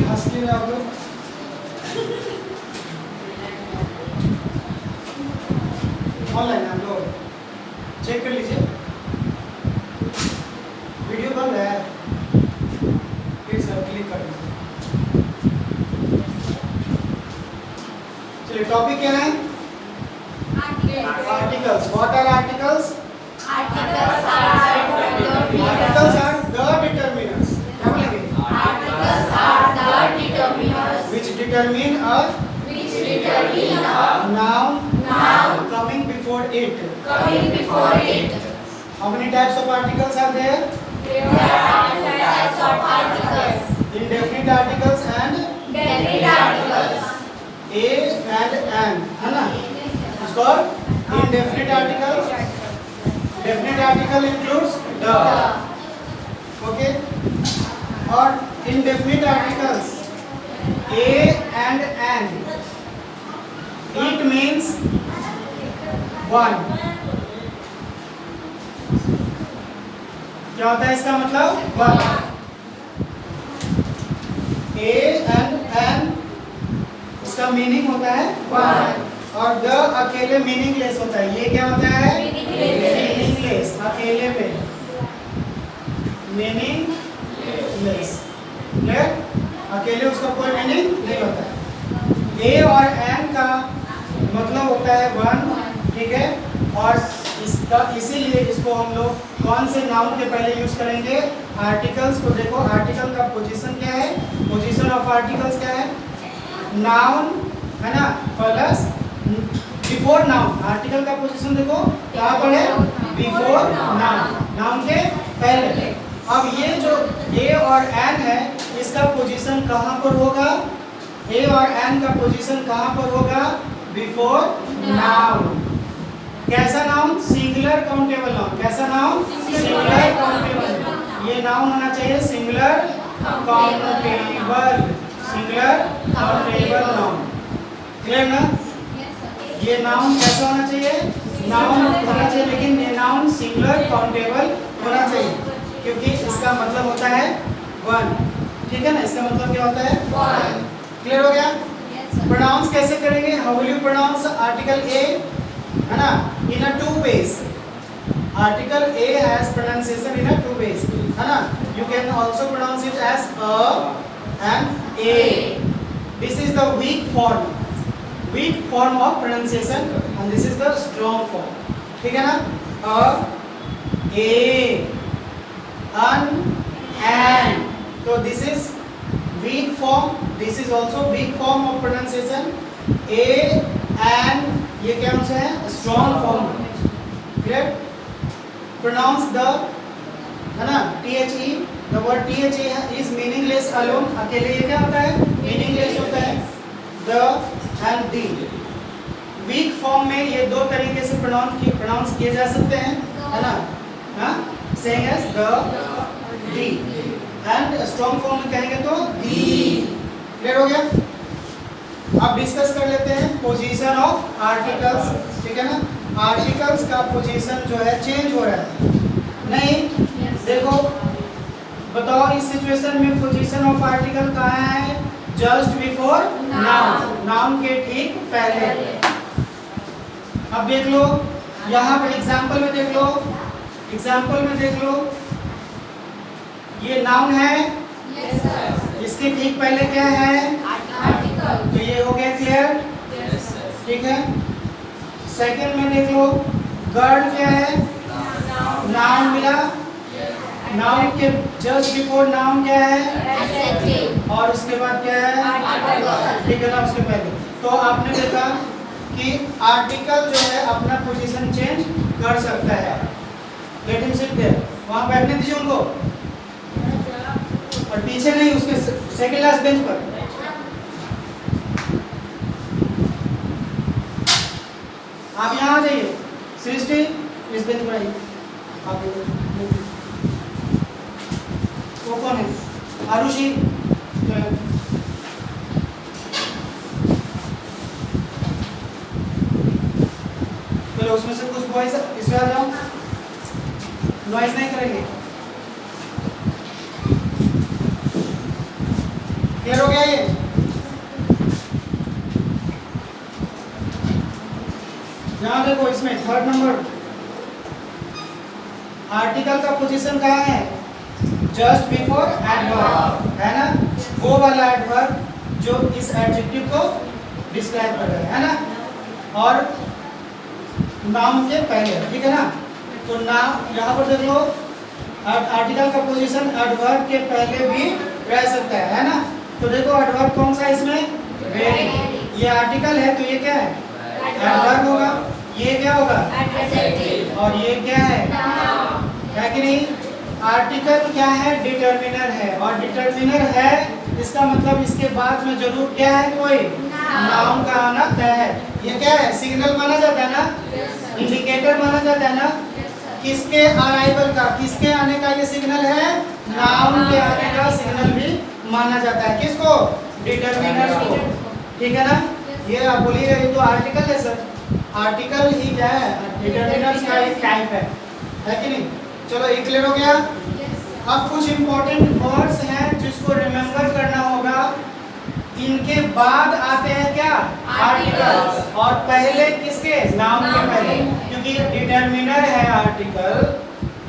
हंस क्यों रहे हो आप लोग? ऑनलाइन आप लोग चेक कर लीजिए, वीडियो बंद है, फिर सर क्लिक कर लीजिए। चलिए टॉपिक क्या है? Articles. What are articles? Articles are articles are the determiners. क्या बोलेंगे? Articles are the determiners Which determine a which determine a noun noun coming before it. coming before it. How many types of articles are there? There are two types of articles. Indefinite articles and Definite articles. a and an, है ना? It's called indefinite article. Definite article includes the. Okay. और indefinite articles a and an. It means one. क्या होता है इसका मतलब? one. a and an इसका meaning होता है one. और द अकेले मीनिंगलेस होता है। ये क्या होता है? मीनिंगलेस। अकेले में मीनिंगलेस। क्लियर? अकेले उसका कोई मीनिंग नहीं होता है। ए और एन का मतलब होता है वन, ठीक है? और इसका इसीलिए इसको हम लोग कौन से नाउन के पहले यूज करेंगे? आर्टिकल्स को। देखो आर्टिकल का पोजीशन क्या है? पोजीशन ऑफ आर्टिकल्स क्या है? नाउन, है ना, प्लस बिफोर नाउन। आर्टिकल का पोजीशन देखो कहाँ पर है? बिफोर नाउन, नाउन के पहले। अब ये जो ए और एन है इसका पोजीशन कहाँ पर होगा? ए और एन का पोजीशन कहाँ पर होगा? Before noun. कैसा नाउन? Singular countable noun. कैसा नाउन? Singular countable. ये नाउन होना चाहिए singular countable. Singular countable noun. Clear ना? ये नाउन कैसा होना चाहिए? नाउन होना चाहिए, लेकिन ये नाउन सिंगुलर काउंटेबल होना चाहिए क्योंकि इसका मतलब होता है वन। ठीक है ना? इसका मतलब क्या होता है? वन। क्लियर हो गया? प्रोनाउंस कैसे करेंगे? How will you pronounce article A? है ना? In a two ways. Article A has pronunciation in a two ways, है ना? You can also pronounce it as a and A. This is the weak form, weak form of pronunciation and this is the strong form. ठीक है ना? a, an, तो this is weak form, this is also weak form of pronunciation. a, an ये क्या से है? strong form. Clear? Pronounce the, है ना, the, the word the is meaningless alone. अकेले ये क्या होता है? meaningless होता है। the and the weak form में ये दो तरीके से प्रोनाउंस किए जा सकते हैं, है ना? हाँ, saying as the, the. And strong form में कहेंगे तो दी। क्लियर हो गया? अब डिस्कस कर लेते हैं पोजीशन ऑफ आर्टिकल्स। ठीक है ना? आर्टिकल्स का पोजीशन जो है चेंज हो रहा है नहीं? देखो बताओ इस सिचुएशन में पोजीशन ऑफ आर्टिकल कहाँ है? जस्ट बिफोर नाउन, नाउन के ठीक पहले। अब देख लो यहाँ पे एग्जाम्पल में देख लो, एग्जाम्पल में देख लो, ये नाउन है, Yes sir. इसके ठीक पहले क्या है? Article. तो ये हो गया क्लियर? Yes sir. ठीक है। सेकंड में देख लो, गर्ल क्या है? नाउन मिला। नाउन के जस्ट बिफोर नाउन क्या है? Adjective. और उसके बाद क्या है? Article. ठीक है ना? उसके पहले तो आपने देखा कि आर्टिकल जो है अपना पोजीशन चेंज कर सकता है। लेट हिम सिट देयर, वहां बैठने दीजिए उनको, और पीछे नहीं, उसके सेकंड लास्ट बेंच पर। आप यहाँ आ जाइए, सृष्टि इस बेंच पर आइए। आप वो कौन है? आरुषि। चलो उसमें से कुछ बॉयज इसमें आ जाओ, नॉइज नहीं करेंगे। क्लियर हो गया ये? यहाँ देखो इसमें थर्ड नंबर आर्टिकल का पोजीशन कहाँ है? जस्ट बिफोर एडवर्ब, है ना? वो वाला एडवर्ब जो इस एडजेक्टिव को डिस्क्राइब कर रहा है ना? और नाम के पहले, ठीक है ना? तो नाम यहाँ पर देख लो, आर्टिकल का पोजीशन एडवर्ब के पहले भी रह सकता है ना? तो देखो एडवर्ब कौन सा है इसमें? वेरी। ये आर्टिकल है तो ये क्या है? एडवर्ब होगा। ये क्या होगा? एडजेक्टिव। और ये क्या है? नाउन। है कि नहीं? आर्टिकल क्या है? डिटर्मिनर है। और डिटर्मिनर है इसका मतलब इसके बाद में जरूर क्या है? कोई नाउन का आना तय है। ये क्या है? सिग्नल माना जाता है ना? इंडिकेटर माना जाता है ना? किसके अराइवल का, किसके आने का ये सिग्नल है? नाउन के आने का सिग्नल भी माना जाता है। किसको? डिटर्मिनर को। ठीक है ना? ये आप बोलिएगा ये तो आर्टिकल है सर। आर्टिकल ही क्या है? डिटर्मिनर्स का एक टाइप है कि नहीं? चलो ये क्लियर हो गया? अब कुछ इंपॉर्टेंट वर्ड्स हैं जिसको रिमेम्बर करना होगा। इनके बाद आते हैं क्या? आर्टिकल्स। और पहले किसके? नाउन के पहले, क्योंकि ये डिटर्मिनर है आर्टिकल।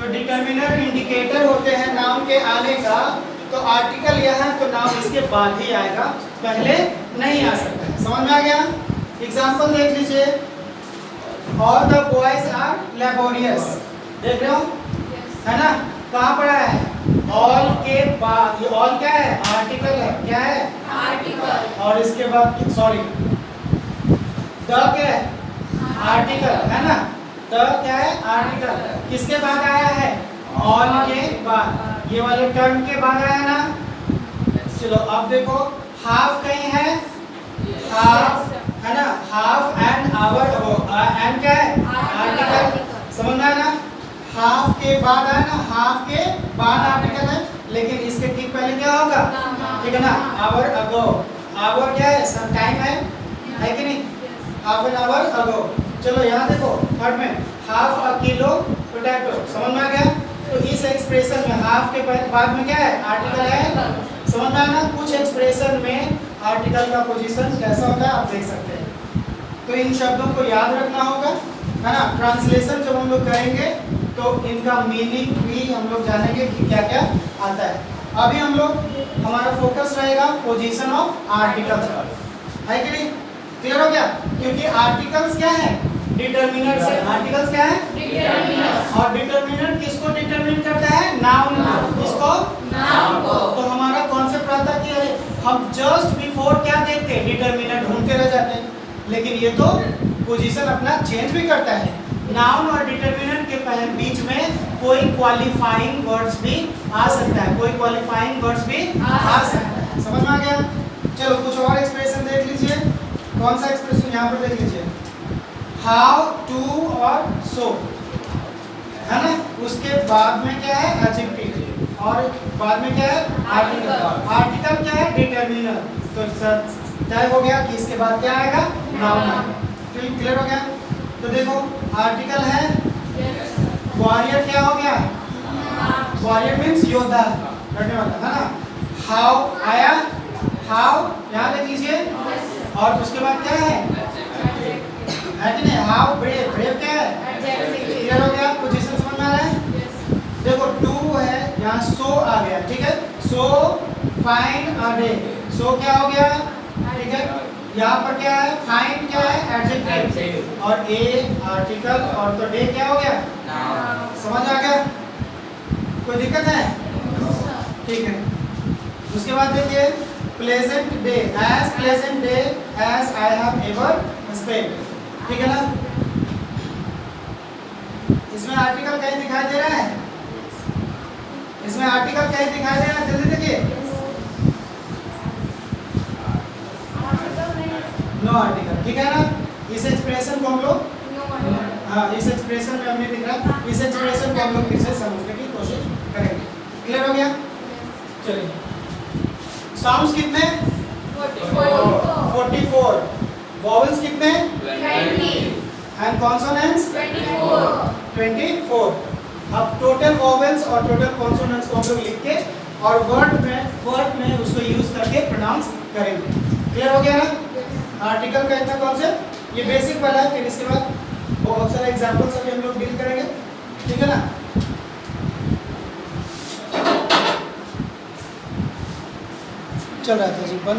तो डिटर्मिनर इंडिकेटर होते हैं नाउन के आने का। तो आर्टिकल यह है तो नाउन इसके बाद ही आएगा, पहले नहीं आ सकता है। समझ में आ गया? एग्जाम्पल देख लीजिए। All the boys are laborious. देख रहे हो? है ना? कहाँ पड़ा है? ऑल के बाद। ये ऑल क्या है? आर्टिकल है। क्या है? आर्टिकल। और इसके बाद सॉरी द क्या है? आर्टिकल, है ना? द क्या है? आर्टिकल। किसके बाद आया है? ऑल के बाद। ये वाले टर्म के बाद आया ना? चलो अब देखो, हाफ कहीं है? हाफ, है ना? Half and our. एंड क्या है? आर्टिकल। समझ में आया ना? हाफ के बाद है ना? हाफ के बाद आर्टिकल है, लेकिन इसके ठीक पहले क्या होगा? ठीक है ना? Hour ago. आवर क्या है? सम टाइम है कि नहीं? Half an hour ago. चलो यहाँ देखो थर्ड में, हाफ अ किलो पोटैटो। समझ में आ गया? तो इस एक्सप्रेशन में हाफ के बाद में क्या है? आर्टिकल है। समझ में आया ना? कुछ एक्सप्रेशन में आर्टिकल का पोजीशन कैसा होता है आप देख सकते हैं। तो इन शब्दों को याद रखना होगा, है ना? ट्रांसलेशन जब हम लोग करेंगे तो इनका मीनिंग भी हम लोग जानेंगे कि क्या क्या आता है। अभी हम लोग, हमारा फोकस रहेगा पोजीशन ऑफ आर्टिकल्स पर, है कि नहीं? क्लियर हो गया? क्योंकि आर्टिकल्स क्या है? डिटर्मिनर से। आर्टिकल्स क्या है? डिटर्मिनर। और डिटर्मिनर किसको डिटरमिन करता है? नाउन को। किसको? नाउन को। तो हमारा कॉन्सेप्ट रहता है कि हम जस्ट बिफोर क्या देखते हैं? डिटर्मिनर ढूंढते रह जाते हैं, लेकिन ये तो पोजीशन अपना चेंज भी करता है। नाउन और डिटर्मिनर के बीच में कोई क्वालिफाइंग वर्ड्स भी आ सकता है। कोई क्वालिफाइंग वर्ड्स भी आ सकता है। समझ में आ गया? चलो कुछ और एक्सप्रेशन देख लीजिए। कौन सा एक्सप्रेशन? यहाँ पर देख लीजिए, हाउ, टू और सो, है ना? उसके बाद में क्या है? एडजेक्टिव। और बाद में क्या है? आर्टिकल। आर्टिकल क्या है? डिटर्मिनर। तो तय हो गया कि इसके बाद क्या आएगा? नाउन आएगा। क्लियर हो गया? तो देखो आर्टिकल है, वॉरियर क्या हो गया? वॉरियर मीन्स योद्धा, लड़ने वाला, है ना? हाउ आया, हाउ यहाँ देख लीजिए। और उसके बाद क्या है? कि नहीं? How brave. ब्रेव क्या है? क्लियर हो गया? पोजीशन समझ में आ रहा है? देखो टू है, यहाँ सो आ गया। ठीक है? So fine a day. सो क्या हो गया? ठीक है? यहाँ पर क्या है? फाइन क्या है? एडजेक्टिव। और ए आर्टिकल, और तो डे क्या हो गया? समझ आ गया? कोई दिक्कत है? ठीक है। उसके बाद देखिए, pleasant day, as pleasant day as I have ever spent. ठीक है ना? इसमें आर्टिकल कहीं दिखाई दे रहा है? इसमें आर्टिकल कहीं दिखाई दे रहा है? जल्दी देखिए। No article. ठीक है ना? इस एक्सप्रेशन को हम लोग, हाँ इस एक्सप्रेशन में हमने दिख रहा, इस एक्सप्रेशन को हम लोग फिर से समझने की कोशिश करेंगे। क्लियर हो गया? चलिए, साउंड्स कितने? 44। वॉवल्स कितने? 20। And consonants? 24। अब टोटल वॉवल्स और टोटल कॉन्सोनेंट्स को हम लोग लिख के और वर्ड में उसको यूज करके प्रोनाउंस करेंगे। क्लियर हो गया ना आर्टिकल का इतना कॉन्सेप्ट? ये बेसिक वाला है, फिर इसके बाद बहुत सारे एग्जांपल्स अभी हम लोग डील करेंगे, ठीक है ना। चल रहा था जी बंद।